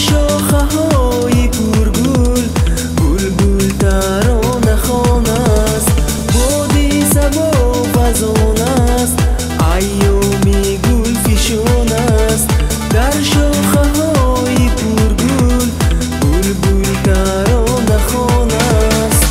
شاخه های پرگل بلبل ترانه خوان است. بادی صبا وزان است، ایامی گل فشان است. در شاخه های پرگل بلبل ترانه خوان است.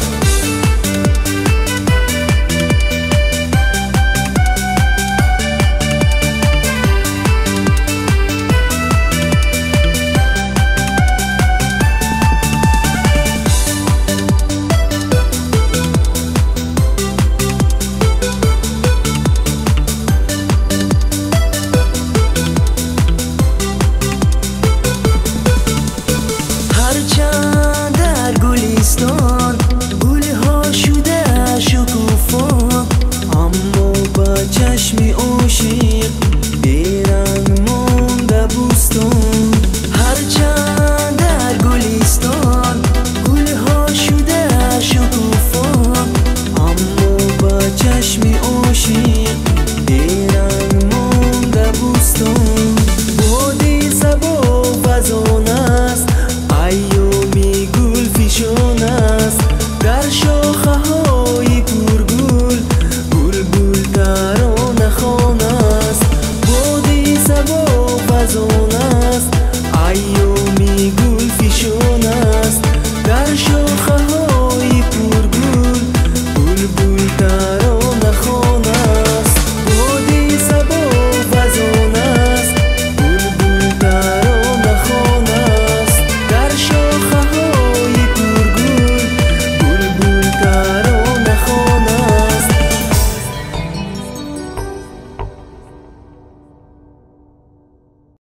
هرچند در گلستان گلها شده شکوفا، اما با چشم عاشق بیرنگ مانده بوستان. هرچند در گلستان گلها شده شکوفا، اما با چشم عاشق بیرنگ مانده بوستان. بادی صبا وزان است، ایامی گل فشان است. در شاخه های پرگل بلبل ترانه خوان است. بادی صبا وزان است، ایامی گل فشان است. در شاخه های پرگل بلبل ترانه